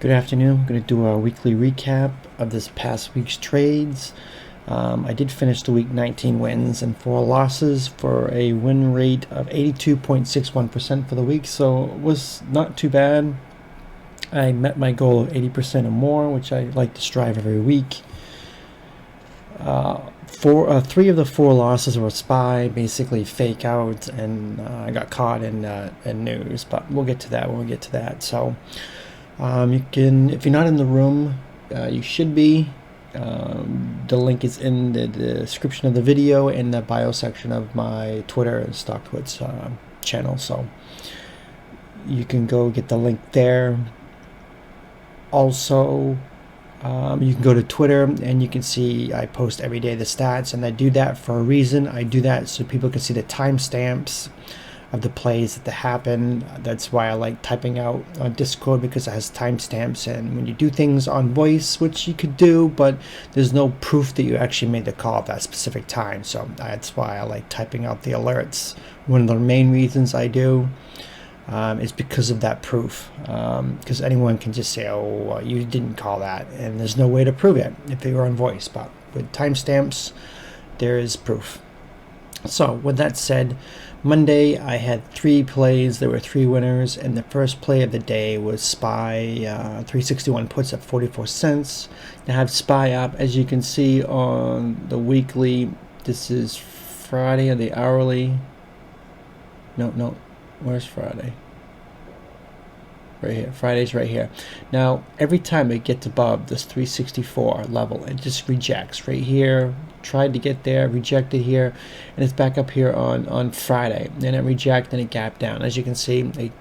Good afternoon. I'm going to do a weekly recap of this past week's trades. I did finish the week 19 wins and 4 losses for a win rate of 82.61% for the week, so it was not too bad. I met my goal of 80% or more, which I like to strive every week. Three of the 4 losses were SPY, basically fake out, and I got caught in news, but we'll get to that when we get to that. So you can, if you're not in the room, you should be. The link is in the description of the video and the bio section of my Twitter and StockTwits channel, so you can go get the link there. Also, you can go to Twitter and you can see I post every day the stats, and I do that for a reason. I do that so people can see the timestamps of the plays that happen. That's why I like typing out on Discord, because it has timestamps, and when you do things on voice, which you could do, but there's no proof that you actually made the call at that specific time, so that's why I like typing out the alerts. One of the main reasons I do is because of that proof, because anyone can just say, oh, you didn't call that, and there's no way to prove it if they were on voice, but with timestamps there is proof. So with that said, Monday I had 3 plays. There were 3 winners, and the first play of the day was SPY 361 puts at 44 cents. I have SPY up, as you can see on the weekly. This is Friday on the hourly. No, where's Friday? Right here. Friday's right here. Now, every time it gets above this 364 level, it just rejects right here. Tried to get there, rejected here, and it's back up here on Friday. Then it rejected and it gapped down. As you can see, it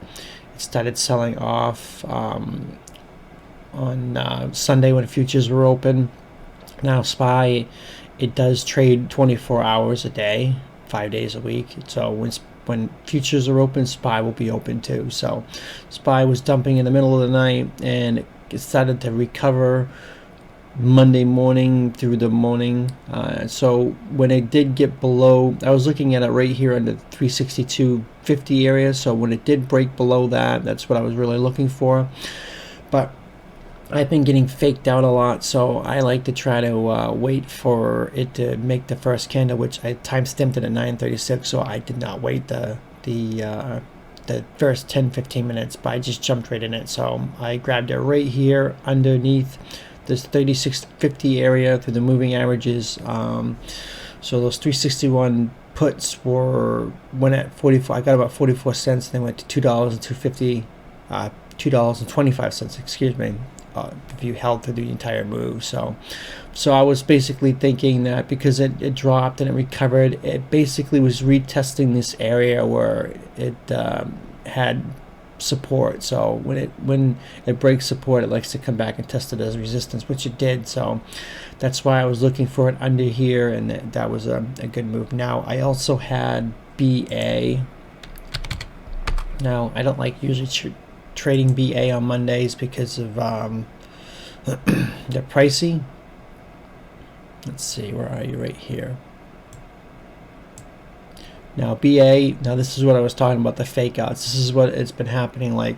started selling off on Sunday when futures were open. Now, SPY, it does trade 24 hours a day, 5 days a week. So when futures are open, SPY will be open too. So SPY was dumping in the middle of the night, and it started to recover Monday morning through the morning. So when it did get below, I was looking at it right here under the 362.50 area. So when it did break below that, that's what I was really looking for. But I've been getting faked out a lot, so I like to try to wait for it to make the first candle, which I time stamped it at 9:36, so I did not wait the first 10-15 minutes, but I just jumped right in it. So I grabbed it right here underneath this 36.50 area through the moving averages. So those 361 puts went at 44. I got about 44 cents, and then went to $2.25, $2.25, excuse me. If you held through the entire move. So I was basically thinking that because it dropped and it recovered, it basically was retesting this area where it had support. So when it breaks support, it likes to come back and test it as resistance, which it did. So that's why I was looking for it under here, and that was a good move. Now I also had BA. Now I don't like usually trading BA on Mondays because of they're pricey. Let's see, where are you? Right here. Now BA, now this is what I was talking about, the fake outs. This is what it's been happening. Like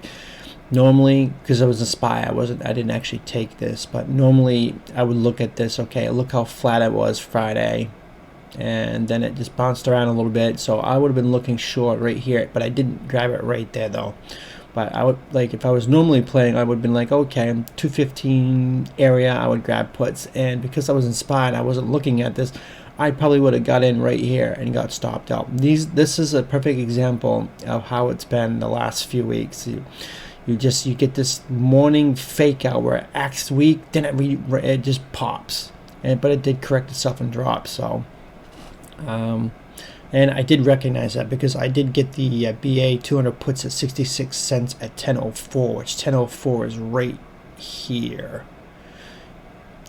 normally, because I was a SPY, I didn't actually take this, but normally I would look at this. Okay, look how flat it was Friday, and then it just bounced around a little bit. So I would have been looking short right here, but I didn't grab it right there though. But I would, like, if I was normally playing, I would have been like, okay, 215 area, I would grab puts. And because I was in SPY and I wasn't looking at this, I probably would have got in right here and got stopped out. This is a perfect example of how it's been the last few weeks. You get this morning fake out where it acts weak, then it just pops. But it did correct itself and drop. So and I did recognize that because I did get the BA 200 puts at 66 cents at 10.04, which 10.04 is right here.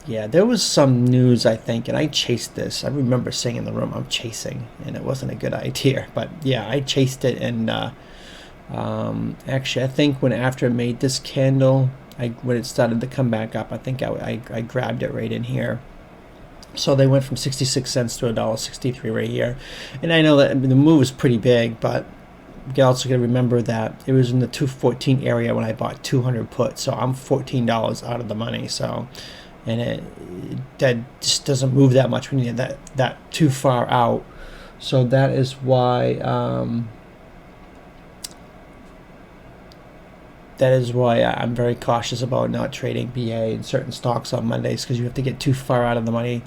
Yeah, there was some news, I think, and I chased this. I remember saying in the room, I'm chasing, and it wasn't a good idea. But yeah, I chased it, and actually, I think after it made this candle, when it started to come back up, I think I grabbed it right in here. So they went from 66 cents to $1.63 right here. And I know that the move is pretty big, but you also got to remember that it was in the 214 area when I bought 200 puts, so I'm $14 out of the money. So, and that just doesn't move that much when you get that too far out. So that is why I'm very cautious about not trading BA in certain stocks on Mondays, because you have to get too far out of the money.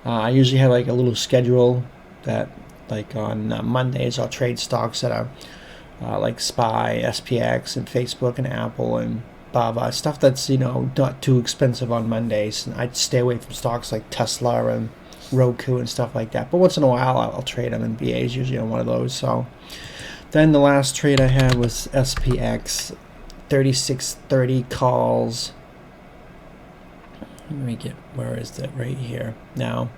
I usually have like a little schedule that, like on Mondays, I'll trade stocks that are like SPY, SPX, and Facebook and Apple and Baba, stuff that's, you know, not too expensive on Mondays. And I'd stay away from stocks like Tesla and Roku and stuff like that. But once in a while, I'll trade them, and BA is usually on one of those. So then the last trade I had was SPX, 3630 calls. Let me get, where is that? Right here now.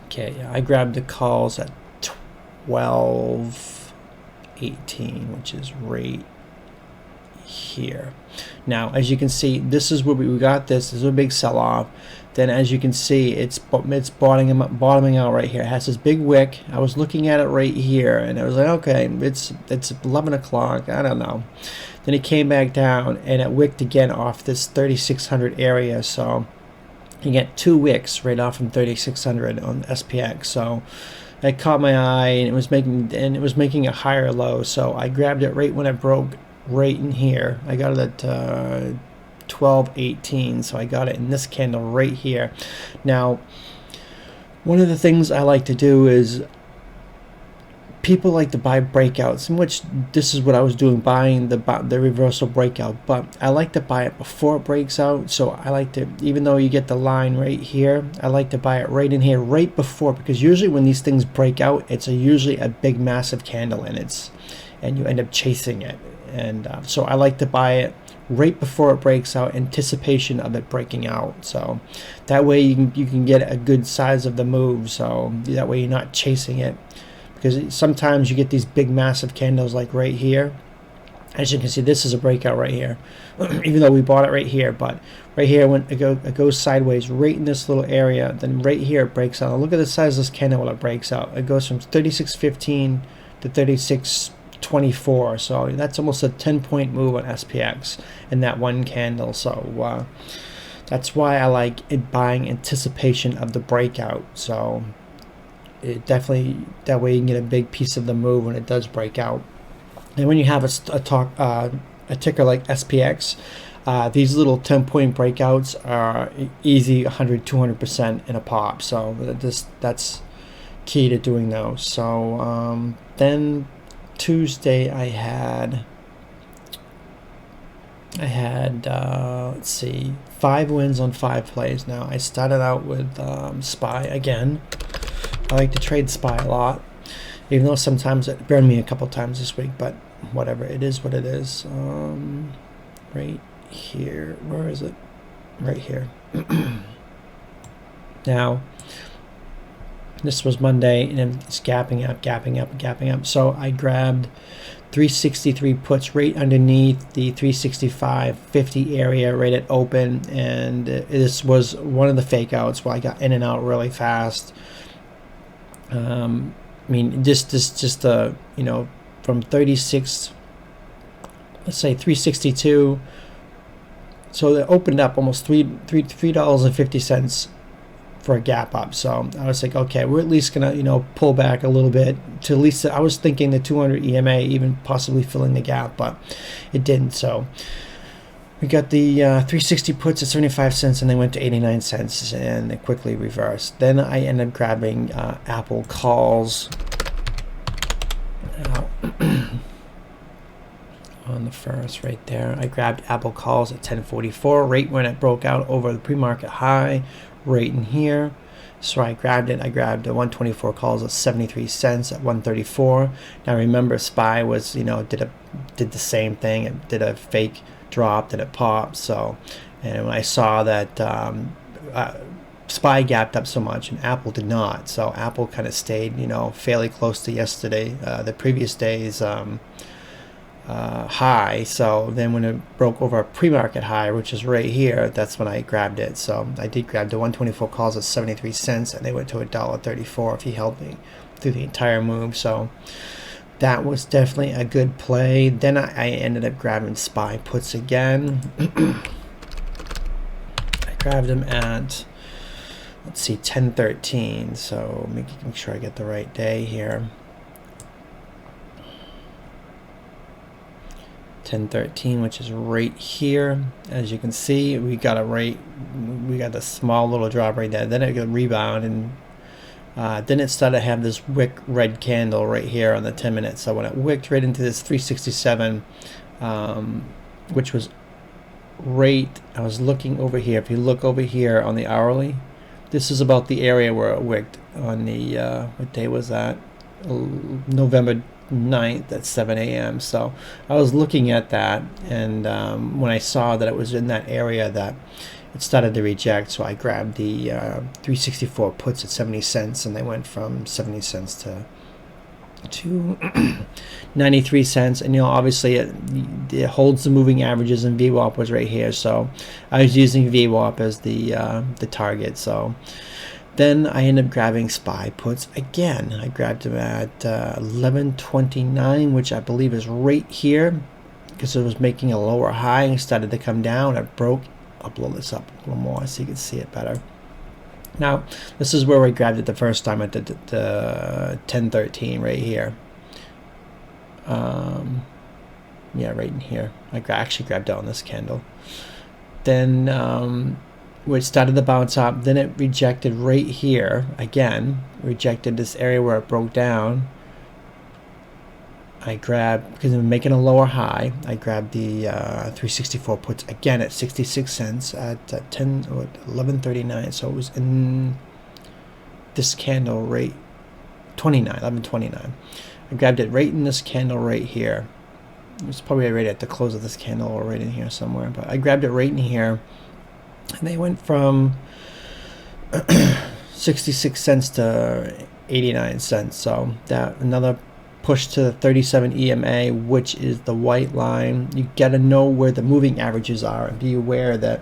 Okay, yeah, I grabbed the calls at 12:18, which is right here. Now, as you can see, this is where we got this. This is a big sell-off. Then, as you can see, it's bottoming out right here. It has this big wick. I was looking at it right here, and I was like, okay, it's 11 o'clock. I don't know. Then it came back down, and it wicked again off this 3600 area. So you get two wicks right off from 3600 on SPX. So it caught my eye, and it was making a higher low. So I grabbed it right when it broke right in here. I got it at 12:18, so I got it in this candle right here. Now, one of the things I like to do is, people like to buy breakouts, in which this is what I was doing, buying the reversal breakout, but I like to buy it before it breaks out. So I like to, even though you get the line right here, I like to buy it right in here, right before, because usually when these things break out, it's usually a big massive candle, and you end up chasing it. And so I like to buy it right before it breaks out, anticipation of it breaking out. So that way you can get a good size of the move. So that way you're not chasing it, because sometimes you get these big massive candles like right here. As you can see, this is a breakout right here, even though we bought it right here. But right here, when it goes sideways right in this little area, then right here it breaks out. Look at the size of this candle when it breaks out. It goes from 36.15 to 36.24. So that's almost a 10-point move on SPX in that one candle. So that's why I like it, buying anticipation of the breakout. So it definitely, that way you can get a big piece of the move when it does break out. And when you have a ticker like SPX, these little 10-point breakouts are easy 100-200% in a pop. So that's key to doing those. So then Tuesday I had let's see, 5 wins on 5 plays. Now I started out with SPY again. I like to trade SPY a lot, even though sometimes it burned me a couple times this week, but whatever, it is what it is. Right here, where is it? Right here. Now, this was Monday, and it's gapping up. So I grabbed 363 puts right underneath the 365.50 area right at open, and this was one of the fake outs where I got in and out really fast. I mean, just you know, from 36, let's say 362. So it opened up almost $3.50 for a gap up. So I was like, okay, we're at least gonna, you know, pull back a little bit to at least, I was thinking the 200 EMA even possibly filling the gap, but it didn't. So we got the 360 puts at 75 cents, and they went to 89 cents, and they quickly reversed. Then I ended up grabbing Apple calls on the first right there. I grabbed Apple calls at 10.44, right when it broke out over the pre-market high, right in here. So I grabbed it. I grabbed the 124 calls at 73 cents at 134. Now remember, SPY was, you know, did the same thing. It did a fake drop, then it popped. So, and when I saw that SPY gapped up so much and Apple did not, so Apple kind of stayed, you know, fairly close to yesterday, the previous day's high. So then when it broke over a pre-market high, which is right here, that's when I grabbed it. So I did grab the 124 calls at 73 cents, and they went to $1.34 if he held me through the entire move. So that was definitely a good play. Then I ended up grabbing SPY puts again. I grabbed them at, let's see, 10:13. So make sure I get the right day here. 10:13, which is right here. As you can see, we got the small little drop right there. Then it got rebound, and then it started to have this wick red candle right here on the 10 minutes. So when it wicked right into this 367, which was right, I was looking over here. If you look over here on the hourly, this is about the area where it wicked on the, what day was that? November 9th at 7 a.m. So I was looking at that, and when I saw that it was in that area, that it started to reject, so I grabbed the 364 puts at 70 cents, and they went from 70 cents to 93 cents. And obviously it holds the moving averages, and VWAP was right here, so I was using VWAP as the target. So then I ended up grabbing SPY puts again. I grabbed them at 11:29, which I believe is right here, because it was making a lower high and started to come down. It broke. I'll blow this up a little more so you can see it better. Now, this is where I grabbed it the first time at the 10:13 right here. Yeah, right in here. I actually grabbed it on this candle. Then which started to bounce up, then it rejected right here again, rejected this area where it broke down. I grabbed, because I'm making a lower high, I grabbed the 364 puts again at 66 cents at 11:39. So it was in this candle right 11:29. I grabbed it right in this candle right here. It was probably right at the close of this candle or right in here somewhere, but I grabbed it right in here. And they went from 66 cents to 89 cents. So that another push to the 37 EMA, which is the white line. You got to know where the moving averages are, and be aware that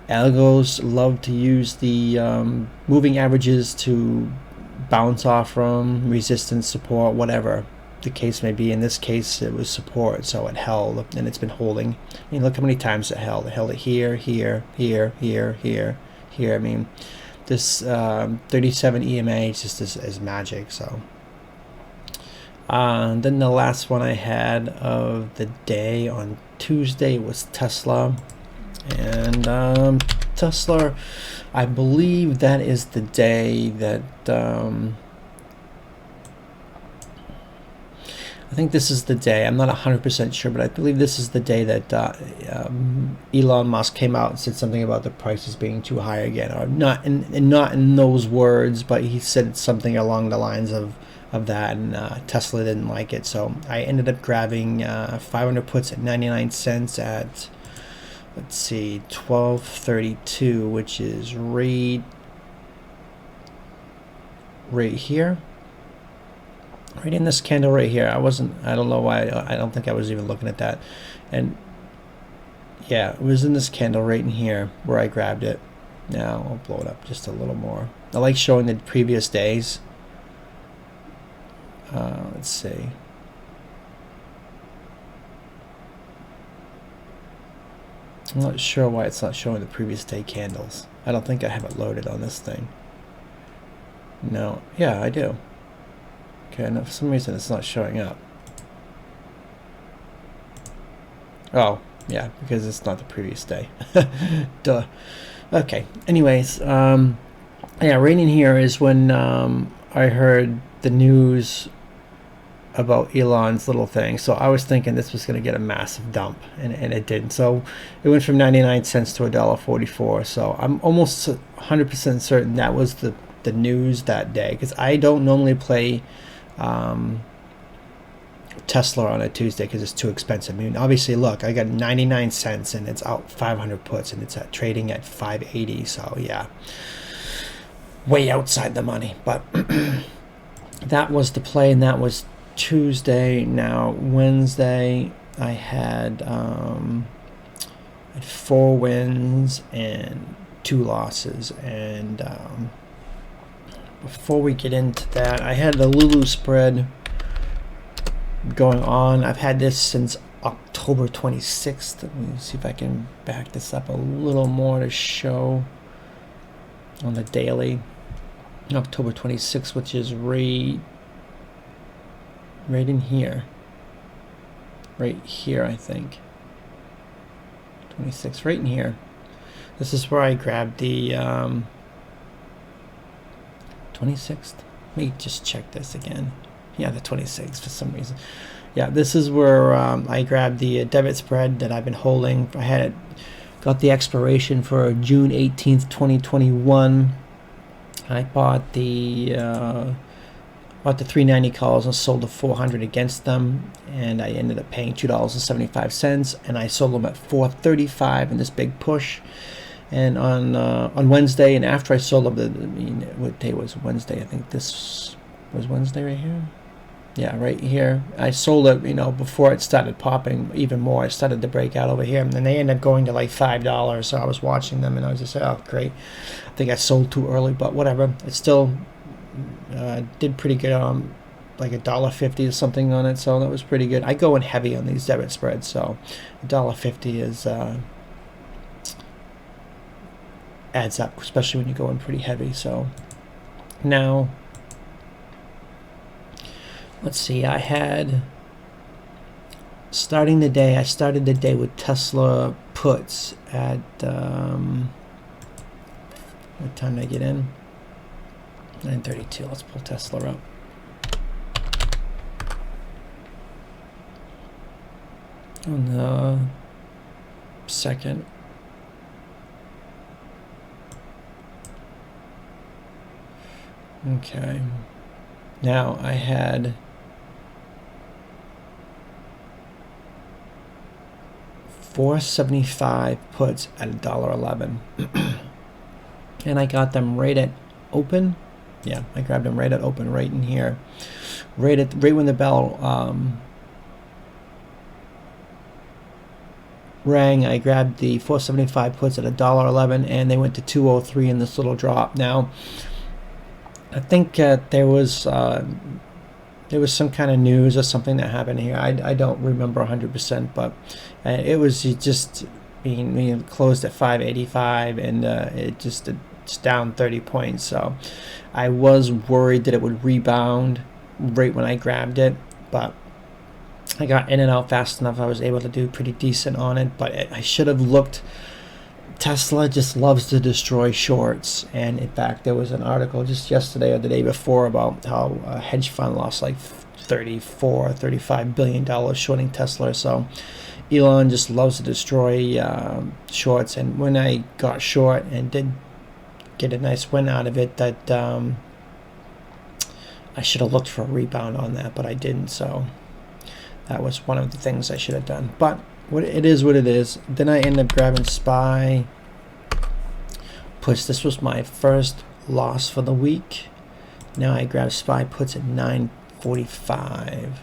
algos love to use the moving averages to bounce off from, resistance, support, whatever the case may be. In this case, it was support, so it held, and it's been holding. I mean, look how many times it held. It held it here, here, here, here, here, here. I mean, this 37 EMA just is magic. So then the last one I had of the day on Tuesday was Tesla. And Tesla, I believe that is the day that I think this is the day, I'm not 100% sure, but I believe this is the day that Elon Musk came out and said something about the prices being too high again, or not in those words, but he said something along the lines of that, and Tesla didn't like it. So I ended up grabbing 500 puts at 99 cents at, let's see, 12:32, which is right here. Right in this candle right here. I don't know why, I don't think I was even looking at that. And yeah, it was in this candle right in here where I grabbed it. Now I'll blow it up just a little more. I like showing the previous days. Let's see. I'm not sure why it's not showing the previous day candles. I don't think I have it loaded on this thing. No, yeah, I do. Okay, no, for some reason it's not showing up. Oh, yeah, because it's not the previous day. Duh. Okay, anyways, yeah, right in here is when I heard the news about Elon's little thing. So I was thinking this was going to get a massive dump, and it didn't. So it went from 99 cents to $1.44. So I'm almost 100% certain that was the news that day, because I don't normally play Tesla on a Tuesday because it's too expensive. I mean, obviously, look, I got 99 cents and it's out 500 puts, and it's trading at 580. So yeah, way outside the money. But that was the play, and that was Tuesday. Now Wednesday, I had 4 wins and 2 losses, and before we get into that, I had the Lulu spread going on. I've had this since October 26th. Let me see if I can back this up a little more to show on the daily. October 26th, which is right in here. Right here, I think. 26, right in here. This is where I grabbed the 26th. Let me just check this again. Yeah, the 26th for some reason. Yeah, this is where I grabbed the debit spread that I've been holding. I had got the expiration for June 18th, 2021. I bought the 390 calls and sold the 400 against them, and I ended up paying $2.75, and I sold them at $4.35 in this big push. And on Wednesday, and after I sold them, what day was Wednesday? I think this was Wednesday right here. Yeah, right here. I sold it, before it started popping even more. I started to break out over here, and then they ended up going to like $5. So I was watching them, and I was just like, oh, great. I think I sold too early, but whatever. It still did pretty good on like $1.50 or something on it, so that was pretty good. I go in heavy on these debit spreads, so $1.50 is adds up, especially when you go in pretty heavy. So now let's see, I started the day with Tesla puts at what time did I get in? 9:32. Let's pull Tesla up. On the second. Okay. Now I had $4.75 puts at $1.11, and I got them right at open. Yeah, I grabbed them right at open, right in here, right when the bell rang. I grabbed the 4.75 puts at $1.11, and they went to 203 in this little drop. Now, I think there was some kind of news or something that happened here. I don't remember 100%, but it was just being closed at 585, and it's down 30 points. So I was worried that it would rebound right when I grabbed it, but I got in and out fast enough. I was able to do pretty decent on it, but I should have looked. Tesla just loves to destroy shorts, and in fact there was an article just yesterday or the day before about how a hedge fund lost like $35 billion shorting Tesla. So Elon just loves to destroy shorts, and when I got short and did get a nice win out of it, that I should have looked for a rebound on that, but I didn't. So that was one of the things I should have done, but it is what it is. Then I ended up grabbing SPY puts. This was my first loss for the week. Now I grab SPY puts at 9:45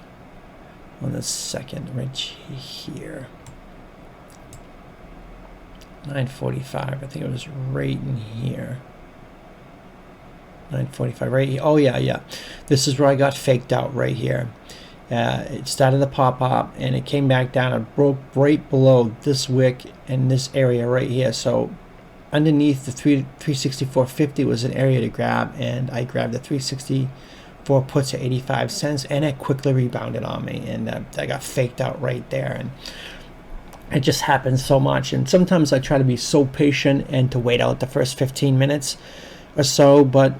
on the second, right here. 9:45. I think it was right in here. 9:45. Right here. Oh yeah. This is where I got faked out right here. It started to pop up, and it came back down and broke right below this wick in this area right here. So underneath the 364.50 was an area to grab, and I grabbed the 364 puts at 85 cents, and it quickly rebounded on me, and I got faked out right there. And it just happens so much, and sometimes I try to be so patient and to wait out the first 15 minutes or so, but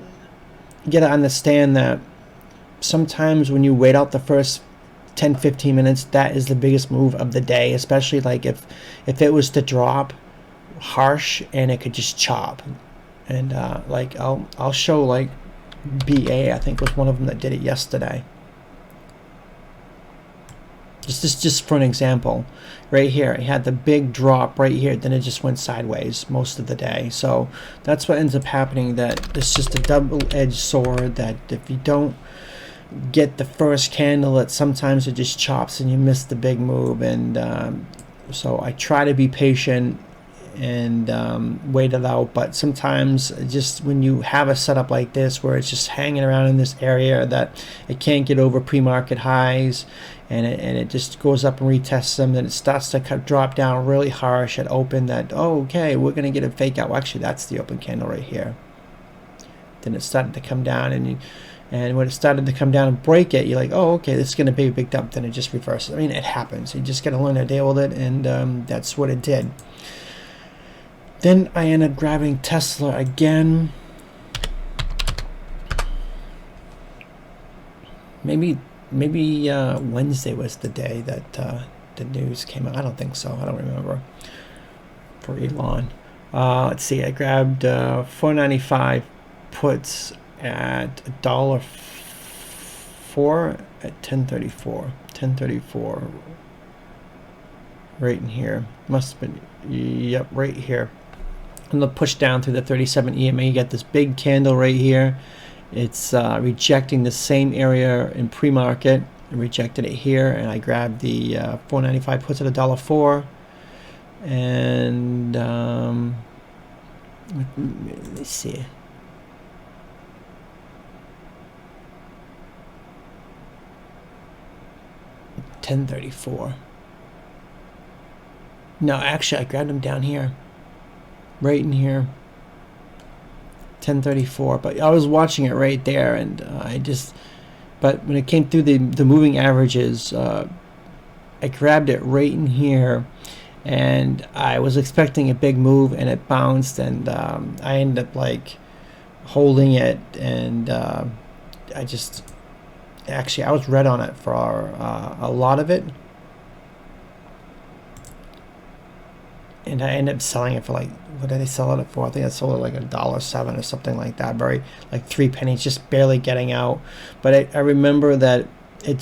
you gotta understand that sometimes when you wait out the first 10-15 minutes, that is the biggest move of the day, especially like if it was to drop harsh and it could just chop. And like I'll show, like BA I think was one of them that did it yesterday. Just for an example, right here it had the big drop right here, then it just went sideways most of the day. So that's what ends up happening, that it's just a double-edged sword, that if you don't get the first candle, that sometimes it just chops and you miss the big move. And so I try to be patient and wait it out. But sometimes just when you have a setup like this where it's just hanging around in this area that it can't get over pre-market highs, and it just goes up and retests them, then it starts to drop down really harsh at open, that, oh, okay, we're going to get a fake out. Well, actually, that's the open candle right here. Then it started to come down, and when it started to come down and break it, you're like, oh, okay, this is going to be a big dump. Then it just reverses. I mean, it happens. You just got to learn to deal with it, and that's what it did. Then I ended up grabbing Tesla again. Maybe Wednesday was the day that the news came out. I don't think so. I don't remember. For Elon. Let's see. I grabbed 495 puts at $1.04 at 1034. 1034. Right in here. Must have been, yep, right here. I'm going to push down through the 37 EMA. You got this big candle right here. It's rejecting the same area in pre-market. I rejected it here, and I grabbed the 495 puts at $1.04. And let me see. $10.34. No, actually, I grabbed them down here, right in here. $10.34. But I was watching it right there, and but when it came through the moving averages, I grabbed it right in here, and I was expecting a big move, and it bounced, and I ended up like holding it, and actually I was red on it for a lot of it, and I ended up selling it for like, what did I sell it for? I think I sold it like $1.07 or something like that, very like 3 pennies, just barely getting out. But I remember that it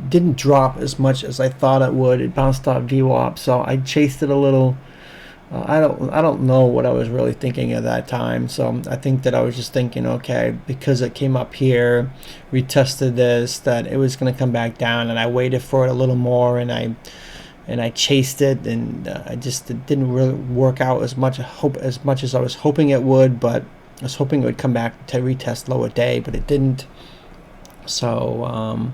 didn't drop as much as I thought it would. It bounced off VWAP, so I chased it a little. I don't know what I was really thinking at that time. So I think that I was just thinking, okay, because it came up here, retested this, that it was going to come back down, and I waited for it a little more, and I chased it, and it didn't really work out as much as I was hoping it would. But I was hoping it would come back to retest lower day, but it didn't. So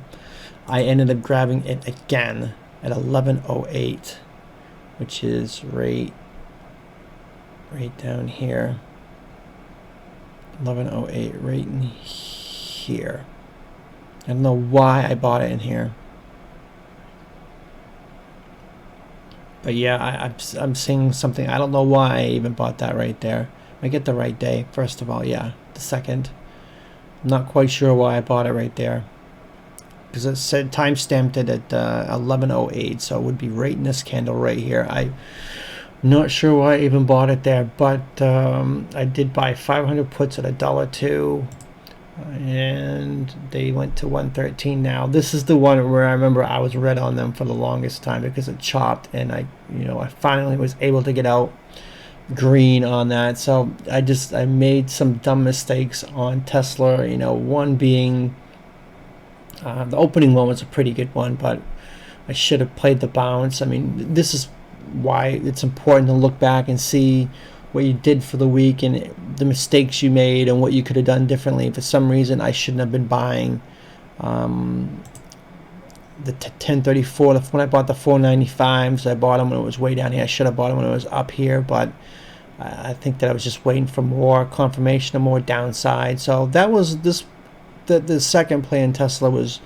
I ended up grabbing it again at 11.08, which is right down here. 11.08, right in here. I don't know why I bought it in here, but yeah, I'm seeing something. I don't know why I even bought that right there. I get the right day, first of all. Yeah, the second. I'm not quite sure why I bought it right there, because it said time stamped it at 11.08, so it would be right in this candle right here. I'm not sure why I even bought it there, but I did buy 500 puts at $1.02, and they went to 113 now. This is the one where I remember I was red on them for the longest time because it chopped, and I finally was able to get out green on that. So I made some dumb mistakes on Tesla. One being the opening one was a pretty good one, but I should have played the bounce. I mean, this is why it's important to look back and see what you did for the week and the mistakes you made and what you could have done differently. For some reason, I shouldn't have been buying the 1034. When I bought the 495s, I bought them when it was way down here. I should have bought them when it was up here, but I think that I was just waiting for more confirmation and more downside. So that was the second play in Tesla was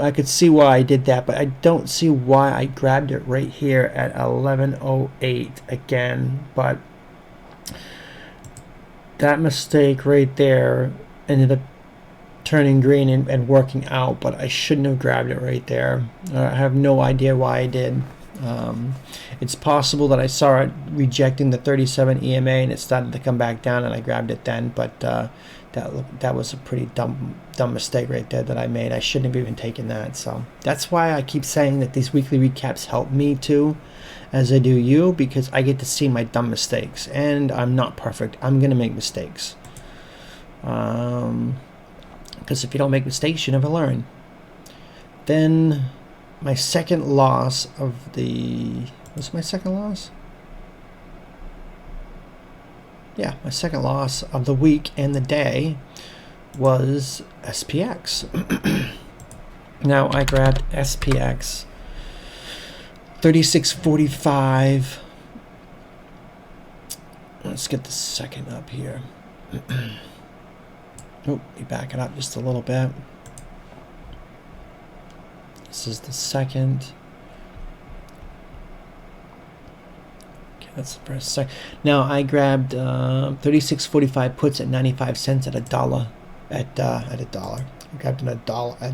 I could see why I did that, but I don't see why I grabbed it right here at 11.08 again. But that mistake right there ended up turning green and working out, but I shouldn't have grabbed it right there. I have no idea why I did. It's possible that I saw it rejecting the 37 EMA and it started to come back down and I grabbed it then, but that was a pretty dumb mistake right there that I made. I shouldn't have even taken that. So that's why I keep saying that these weekly recaps help me too, as I do you, because I get to see my dumb mistakes, and I'm not perfect. I'm gonna make mistakes, because if you don't make mistakes, you never learn. Then my second loss of the Was my second loss? Yeah, my second loss of the week and the day was SPX. Now I grabbed SPX 36.45. Let's get the second up here. Oh, we back it up just a little bit. This is the second. Okay, that's the first second. Now I grabbed 36.45 puts at 95 cents at a dollar. At a dollar. I grabbed them at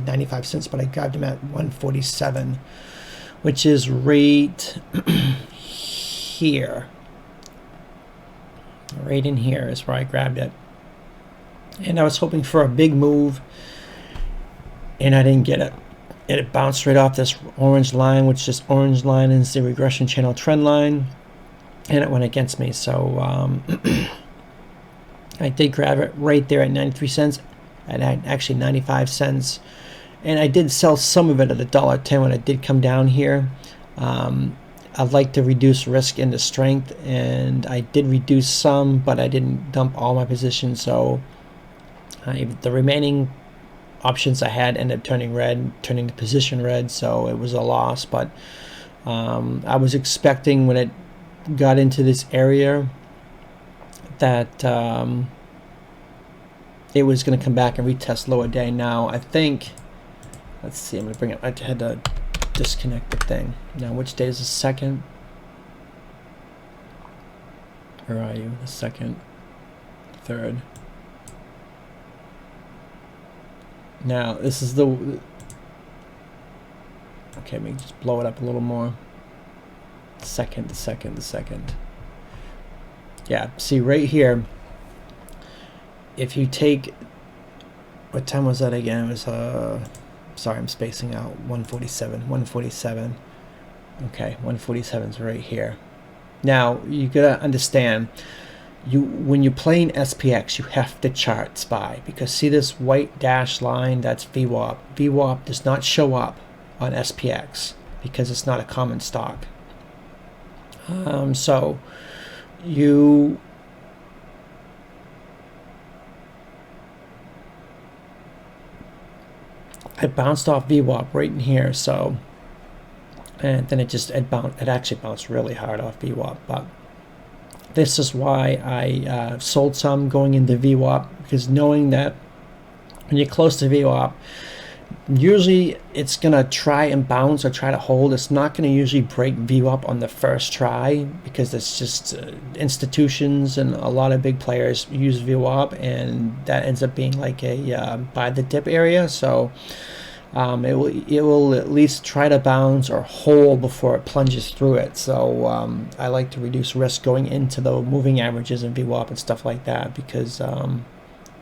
95 cents, but I grabbed them at 147, which is right here. Right in here is where I grabbed it. And I was hoping for a big move, and I didn't get it. And it bounced right off this orange line, which this orange line is the regression channel trend line, and it went against me. So I did grab it right there at 93 cents, at actually 95 cents. And I did sell some of it at $1.10 when it did come down here. I'd like to reduce risk into strength, and I did reduce some, but I didn't dump all my positions. So the remaining options I had ended up turning red, turning the position red, so it was a loss. But I was expecting when it got into this area that it was going to come back and retest lower day. Now I think, let's see, I'm going to bring it, I had to disconnect the thing. Now which day is the second? Where are you? The second, third. Now this is the, okay, let me just blow it up a little more. The second. Yeah, see right here, if you take, what time was that again? It was sorry, I'm spacing out. 147. Okay, 147 is right here. Now you gotta understand, when you're playing SPX, you have to chart SPY, because see this white dashed line, that's VWAP. VWAP does not show up on SPX because it's not a common stock. So it bounced off VWAP right in here, so, and then it actually bounced really hard off VWAP. But this is why I sold some going into VWAP, because knowing that when you're close to VWAP, usually it's gonna try and bounce or try to hold. It's not gonna usually break VWAP on the first try, because it's just institutions and a lot of big players use VWAP, and that ends up being like a buy the dip area. So it will at least try to bounce or hold before it plunges through it. So I like to reduce risk going into the moving averages and VWAP and stuff like that, because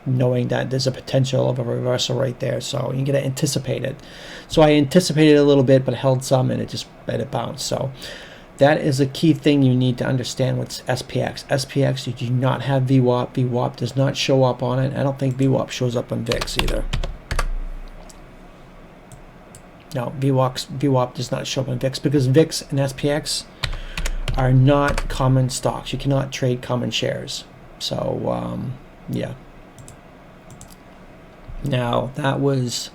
knowing that there's a potential of a reversal right there, so you gotta anticipate it. So I anticipated a little bit, but held some, and it bounced. So that is a key thing you need to understand with SPX. SPX, you do not have VWAP. VWAP does not show up on it. I don't think VWAP shows up on VIX either. No, VWAP does not show up on VIX, because VIX and SPX are not common stocks. You cannot trade common shares. So yeah. Now that was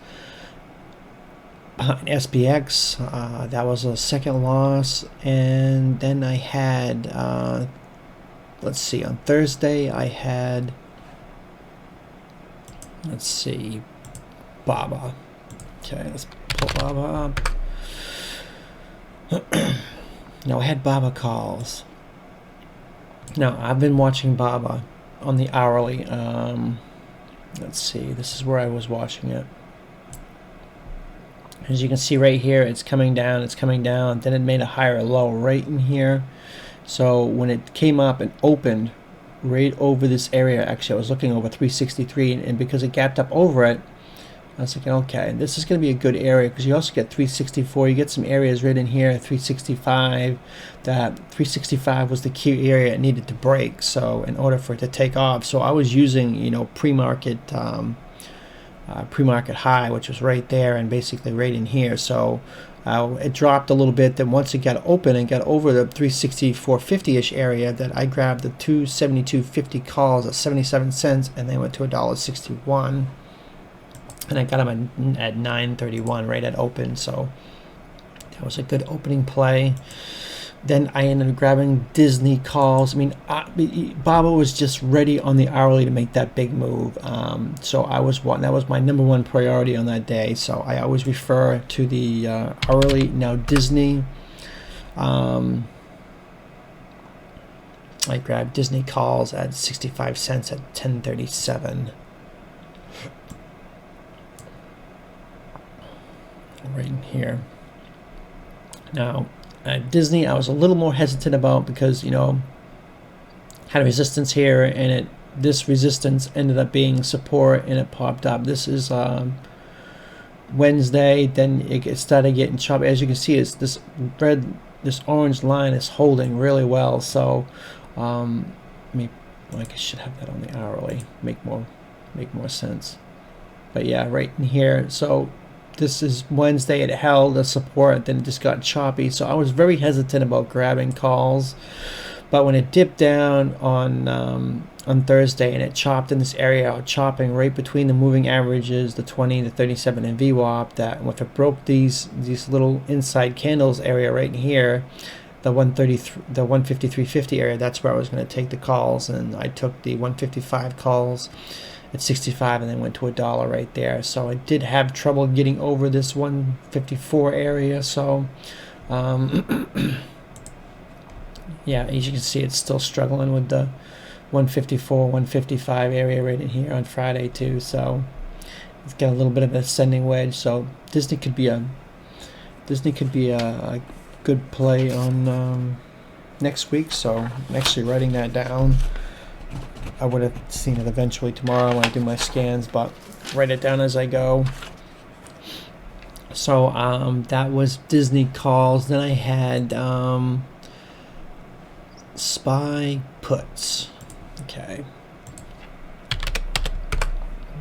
behind SPX. That was a second loss, and then I had let's see, on Thursday I had, let's see, BABA. Okay, let's pull BABA up. Now I had BABA calls. Now I've been watching BABA on the hourly. Let's see, this is where I was watching it. As you can see right here, it's coming down, then it made a higher low right in here. So when it came up and opened right over this area, actually I was looking over 363, and because it gapped up over it, I was thinking, okay, this is going to be a good area, because you also get 364. You get some areas right in here, 365. That 365 was the key area it needed to break, so in order for it to take off. So I was using, you know, pre-market high, which was right there and basically right in here. So It dropped a little bit. Then once it got open and got over the 364.50-ish area, that I grabbed the 272.50 calls at 77 cents, and they went to $1.61. And I got them at 9.31 right at open, so that was a good opening play. Then I ended up grabbing Disney calls. I mean, Baba was just ready on the hourly to make that big move. So that was my number one priority on that day. So I always refer to the hourly. Now Disney, I grabbed Disney calls at 65 cents at 10.37. Right in here. Now, at Disney, I was a little more hesitant about because, had a resistance here, and this resistance ended up being support, and it popped up. This is Wednesday. Then it started getting choppy. As you can see, it's this orange line is holding really well. So, I should have that on the hourly. Make more sense. But yeah, right in here. So this is Wednesday. It held a support, then it just got choppy. So I was very hesitant about grabbing calls. But when it dipped down on Thursday and it chopped in this area, chopping right between the moving averages, the 20, the 37, and VWAP, that if it broke these little inside candles area right in here, the 133, the 153.50 area, that's where I was going to take the calls, and I took the 155 calls at 65 and then went to $1 right there. So I did have trouble getting over this 154 area. So yeah, as you can see, it's still struggling with the 154, 155 area right in here on Friday too. So it's got a little bit of an ascending wedge. So Disney could be a good play on next week. So I'm actually writing that down. I would have seen it eventually tomorrow when I do my scans, but write it down as I go. So that was Disney calls. Then I had SPY puts. Okay.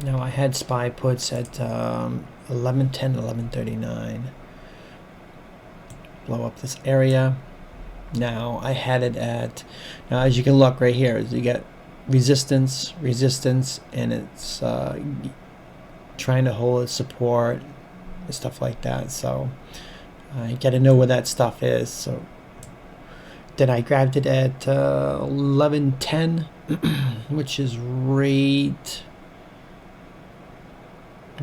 Now I had SPY puts at 11.10, 11.39. Blow up this area. Now I had it at, now as you can look right here, you get resistance, and it's trying to hold its support and stuff like that. So you got to know where that stuff is. So then I grabbed it at 11.10, which is right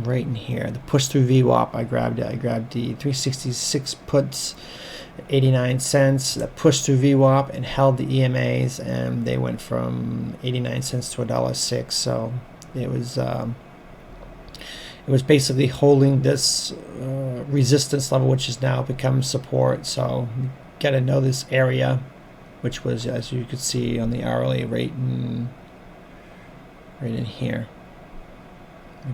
in here. The push through VWAP, I grabbed it. I grabbed the 366 puts, 89 cents. That pushed through VWAP and held the EMAs, and they went from 89 cents to $1.06. So it was basically holding this resistance level, which has now become support. So you got to know this area, which was, as you could see on the hourly, right in here.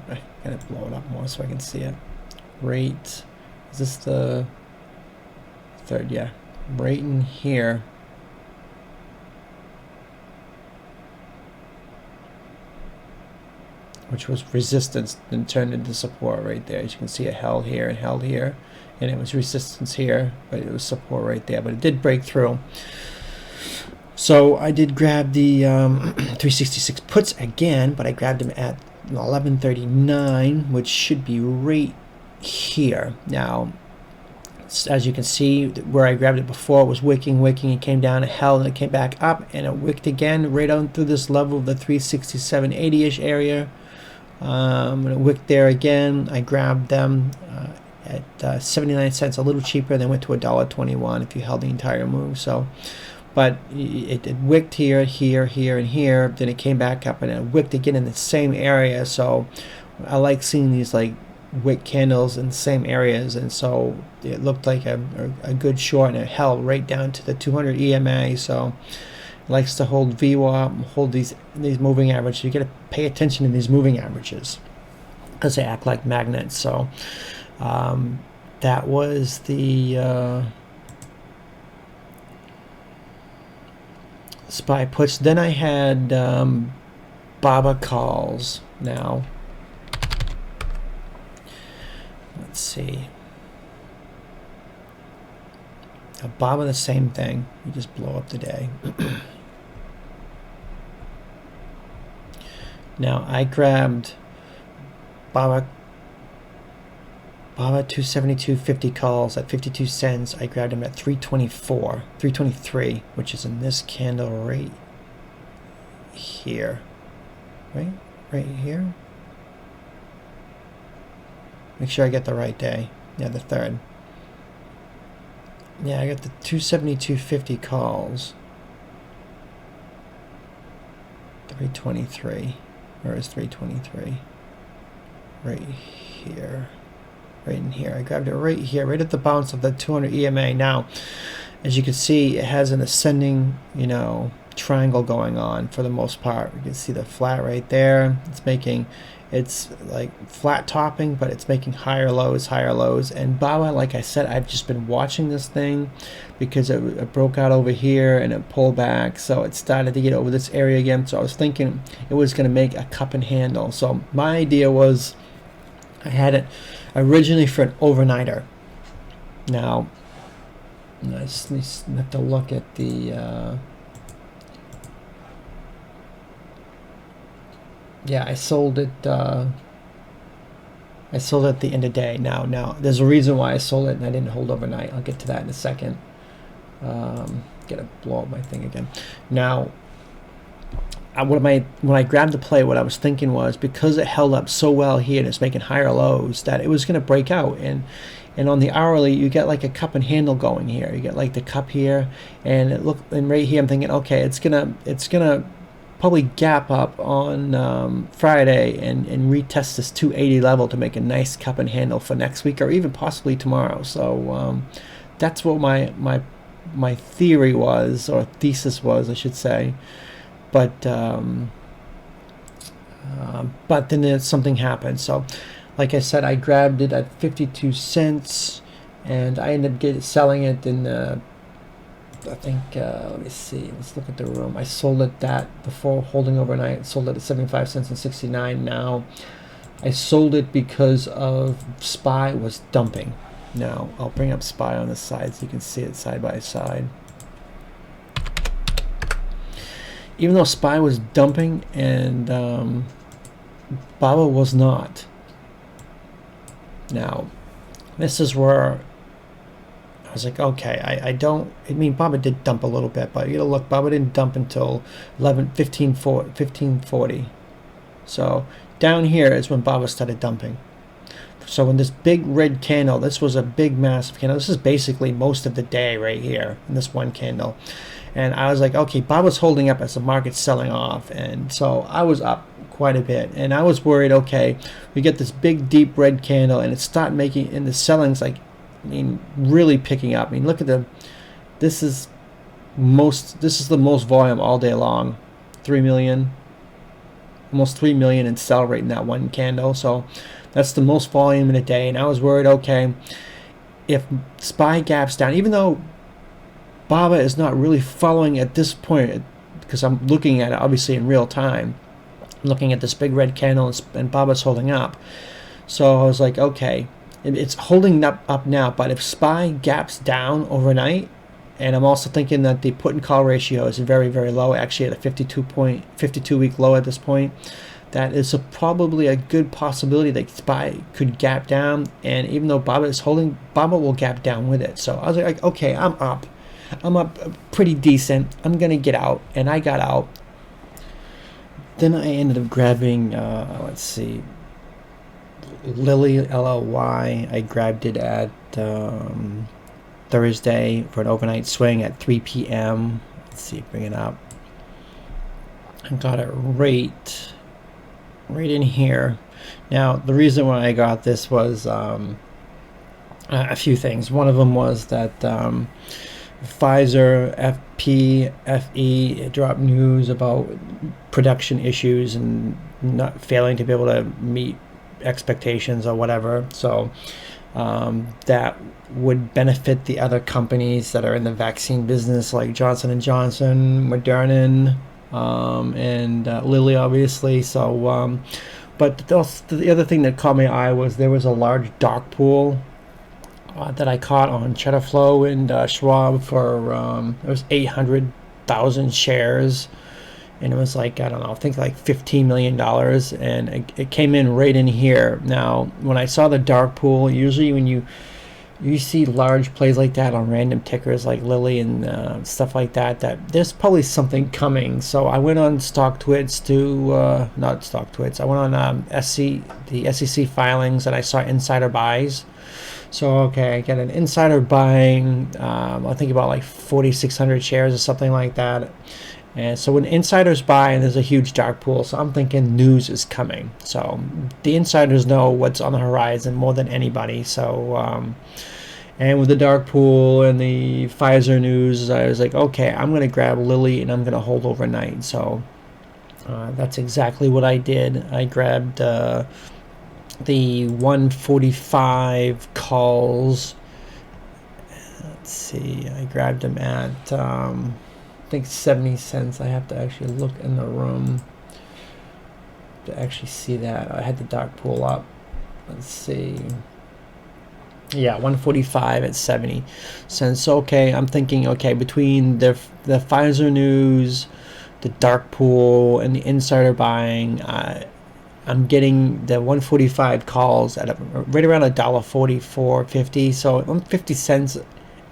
I gotta blow it up more so I can see it. Right, is this the third? Yeah, right in here. Which was resistance, then turned into support right there. As you can see, it held here and held here, and it was resistance here, but it was support right there. But it did break through. So I did grab the 366 puts again, but I grabbed them at 11.39, which should be right here. Now, as you can see, where I grabbed it before, it was wicking, it came down, it held, and it came back up, and it wicked again right on through this level of the 367.80-ish area. And it wicked there again. I grabbed them at 79 cents, a little cheaper, then went to $1.21 if you held the entire move. So, but it wicked here, and here, then it came back up, and it wicked again in the same area. So I like seeing these like wick candles in the same areas, and so it looked like a good short, and it held right down to the 200 EMA. So it likes to hold VWAP, hold these moving averages. You got to pay attention to these moving averages because they act like magnets. So that was the SPY puts. Then I had BABA calls. Now let's see. BABA, the same thing. You just blow up the day. Now I grabbed BABA 272.50 calls at 52 cents. I grabbed them at 324, 323, which is in this candle right here. Right here. Make sure I get the right day. Yeah, the 3rd. Yeah, I got the 272.50 calls. 323. Where is 323? Right here. Right in here. I grabbed it right here, right at the bounce of the 200 EMA. Now, as you can see, it has an ascending, you know, triangle going on for the most part. You can see the flat right there. It's like flat topping, but it's making higher lows. And BABA, like I said, I've just been watching this thing because it broke out over here and it pulled back, so it started to get over this area again. So I was thinking it was going to make a cup and handle. So my idea was, I had it originally for an overnighter. Now I just have to look at the yeah, I sold it at the end of the day. Now there's a reason why I sold it and I didn't hold overnight. I'll get to that in a second. Gotta blow up my thing again. Now when I grabbed the play, what I was thinking was, because it held up so well here and it's making higher lows, that it was going to break out. And on the hourly, you get like a cup and handle going here. You get like the cup here, and and right here I'm thinking, okay, it's gonna probably gap up on Friday and retest this 280 level to make a nice cup and handle for next week, or even possibly tomorrow. So that's what my theory was, or thesis was, I should say. But then something happened. So like I said, I grabbed it at 52 cents and I ended up selling it in I think let me see, let's look at the room. I sold it that before holding overnight. Sold it at 75 cents and 69. Now I sold it because of SPY was dumping. Now I'll bring up SPY on the side so you can see it side by side. Even though SPY was dumping and BABA was not. Now, this is where I was like, okay, I mean, BABA did dump a little bit, but you gotta look, BABA didn't dump until 1540. So down here is when BABA started dumping. So when this big red candle, this was a big massive candle. This is basically most of the day right here in this one candle. And I was like, okay, BABA's holding up as the market's selling off. And so I was up quite a bit. And I was worried, okay, we get this big, deep red candle and it start making, and the selling's like, I mean, really picking up. I mean, look at this is the most volume all day long. 3 million, almost 3 million in sell rate in that one candle. So that's the most volume in a day. And I was worried, okay, if SPY gaps down, even though BABA is not really following at this point, because I'm looking at it obviously in real time. I'm looking at this big red candle and BABA's holding up. So I was like, okay, it's holding up now, but if SPY gaps down overnight, and I'm also thinking that the put and call ratio is very, very low, actually at a 52 week low at this point, that is probably a good possibility that SPY could gap down, and even though BABA is holding, BABA will gap down with it. So I was like, okay, I'm up pretty decent. I'm gonna get out, and I got out. Then I ended up grabbing, let's see, LLY. I grabbed it at Thursday for an overnight swing at 3 p.m. Let's see, bring it up. I got it right in here. Now, the reason why I got this was a few things. One of them was that Pfizer, FE dropped news about production issues and not failing to be able to meet expectations or whatever. So that would benefit the other companies that are in the vaccine business, like Johnson & Johnson, Moderna, and Lilly, obviously. So, but the other thing that caught my eye was there was a large dark pool that I caught on Cheddar Flow and Schwab for it was 800,000 shares, and it was like, I don't know, I think like $15 million, and it came in right in here. Now, when I saw the dark pool, usually when you see large plays like that on random tickers like Lilly and stuff like that, that there's probably something coming. So I went on StockTwits to not StockTwits. I went on the SEC filings, and I saw insider buys. So okay, I get an insider buying. I think about like 4,600 shares or something like that. And so when insiders buy, and there's a huge dark pool, so I'm thinking news is coming. So the insiders know what's on the horizon more than anybody. So and with the dark pool and the Pfizer news, I was like, okay, I'm going to grab Lilly and I'm going to hold overnight. So that's exactly what I did. I grabbed the 145 calls. Let's see, I grabbed them at I think 70 cents. I have to actually look in the room to actually see that. I had the dark pool up. Let's see. Yeah, 145 at 70 cents. So, okay, I'm thinking, okay, between the Pfizer news, the dark pool, and the insider buying, I'm getting the 145 calls at right around $1.44.50. So I'm 50 cents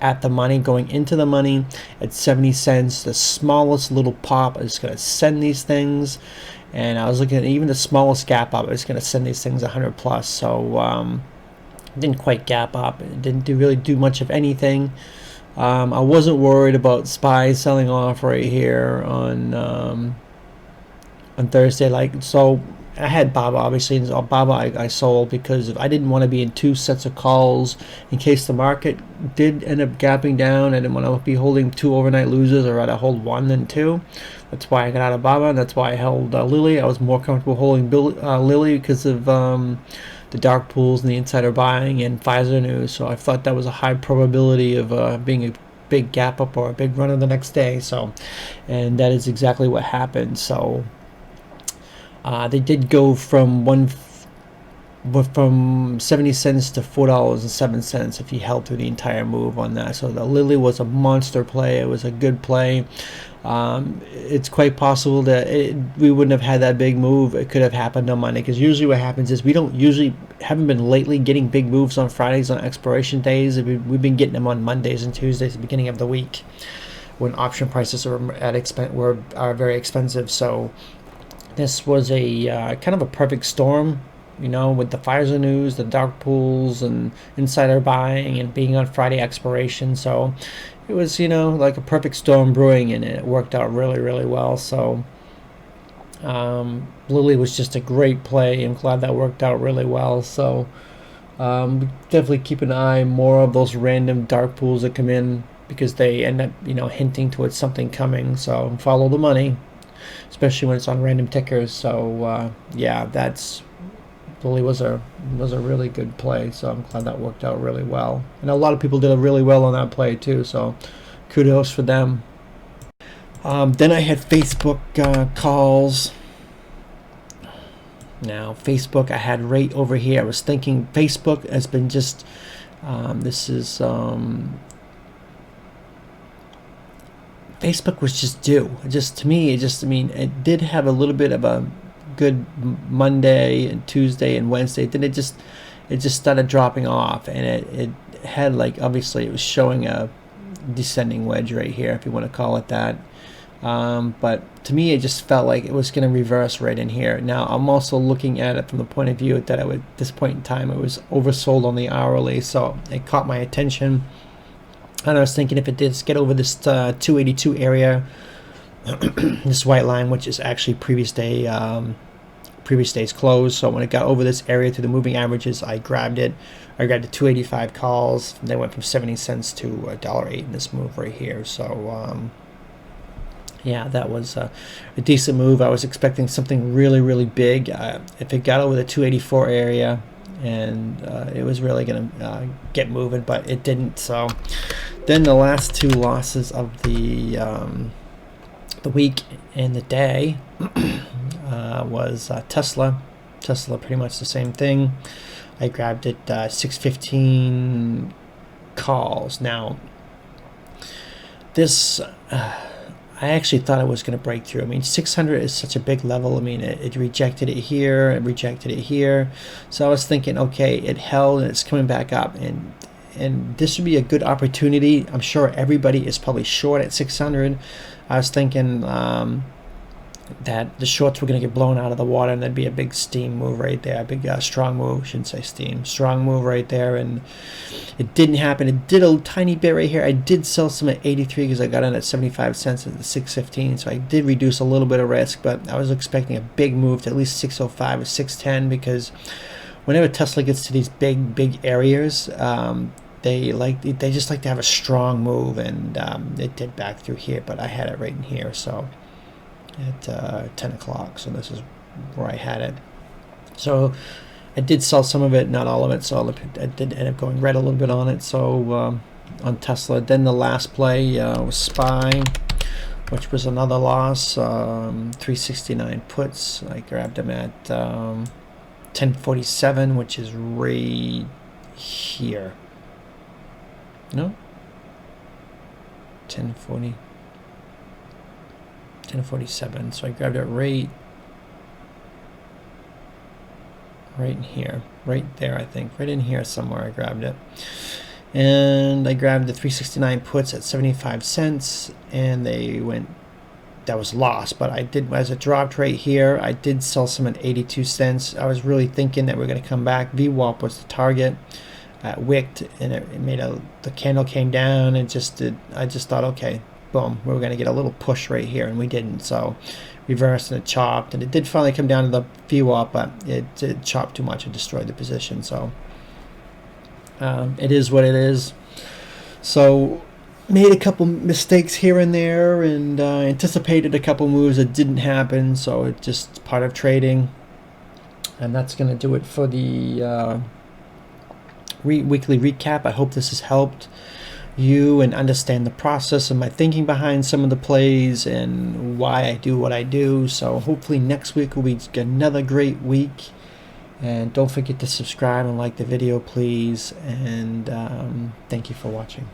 at the money, going into the money at 70 cents. The smallest little pop is going to send these things, and I was looking at even the smallest gap up, it's going to send these things 100 plus. So didn't quite gap up. It didn't really do much of anything. I wasn't worried about SPY selling off right here on Thursday. Like, so I had BABA, obviously, and BABA I sold because I didn't want to be in two sets of calls in case the market did end up gapping down. I didn't want to be holding two overnight losers. I'd rather hold one than two. That's why I got out of BABA, and that's why I held Lilly. I was more comfortable holding Lilly because of the dark pools and the insider buying and Pfizer news. So I thought that was a high probability of being a big gap up or a big runner the next day. So, and that is exactly what happened. So they did go from 70 cents to $4.07 if you held through the entire move on that. So the Lilly was a monster play. It was a good play. It's quite possible that we wouldn't have had that big move. It could have happened on Monday, because usually what happens is we haven't been lately getting big moves on Fridays on expiration days. We've been getting them on Mondays and Tuesdays at the beginning of the week when option prices are very expensive. So this was a kind of a perfect storm, with the Pfizer news, the dark pools, and insider buying, and being on Friday expiration. So it was, like a perfect storm brewing, and it worked out really, really well. So Lilly was just a great play. I'm glad that worked out really well. So definitely keep an eye more of those random dark pools that come in, because they end up, hinting towards something coming. So follow the money, especially when it's on random tickers. So yeah, Lilly was a really good play. So I'm glad that worked out really well. And a lot of people did really well on that play too. So kudos for them. Then I had Facebook calls. Now Facebook I had right over here. I was thinking Facebook has been just Facebook was just due. To me, it did have a little bit of a good Monday and Tuesday and Wednesday. Then it just started dropping off, and it had, like, obviously it was showing a descending wedge right here, if you want to call it that. But to me, it just felt like it was going to reverse right in here. Now, I'm also looking at it from the point of view that at this point in time, it was oversold on the hourly, so it caught my attention. And I was thinking if it did get over this 282 area, this white line, which is actually previous day's close. So when it got over this area through the moving averages, I grabbed it. I grabbed the 285 calls. They went from 70 cents to $1.08 in this move right here. So yeah, that was a decent move. I was expecting something really, really big. If it got over the 284 area, and it was really going to get moving, but it didn't. So then the last two losses of the week and the day was Tesla. Tesla, pretty much the same thing. I grabbed it 615 calls. Now, this I actually thought it was going to break through. I mean, 600 is such a big level. I mean, it rejected it here, it rejected it here. So I was thinking, okay, it held and it's coming back up, and this would be a good opportunity. I'm sure everybody is probably short at 600. I was thinking that the shorts were going to get blown out of the water, and there'd be a big steam move right there, a big strong move. I shouldn't say steam, strong move right there, and it didn't happen. It did a tiny bit right here. I did sell some at 83 because I got in at 75 cents at the 615, so I did reduce a little bit of risk, but I was expecting a big move to at least 605 or 610, because whenever Tesla gets to these big areas, they just like to have a strong move, and it did back through here, but I had it right in here, so at 10 o'clock, so this is where I had it. So I did sell some of it, not all of it, so I did end up going red a little bit on it. So on Tesla. Then the last play was SPY, which was another loss. 369 puts. I grabbed them at 1047, which is right here. No? 1040. 1047. So I grabbed it right in here, right there, I think, right in here somewhere. I grabbed it, and I grabbed the 369 puts at 75 cents, and they went. That was lost, but I did, as it dropped right here, I did sell some at 82 cents. I was really thinking that we're going to come back. VWAP was the target. Wicked, and it made the candle came down, and I just thought, okay, boom, we were going to get a little push right here, and we didn't. So reversed, and it chopped, and it did finally come down to the VWAP, but it chopped too much and destroyed the position. So it is what it is. So made a couple mistakes here and there, and anticipated a couple moves that didn't happen, so it's just part of trading. And that's going to do it for the weekly recap. I hope this has helped you and understand the process and my thinking behind some of the plays and why I do what I do. So hopefully next week will be another great week, and don't forget to subscribe and like the video, please, and thank you for watching.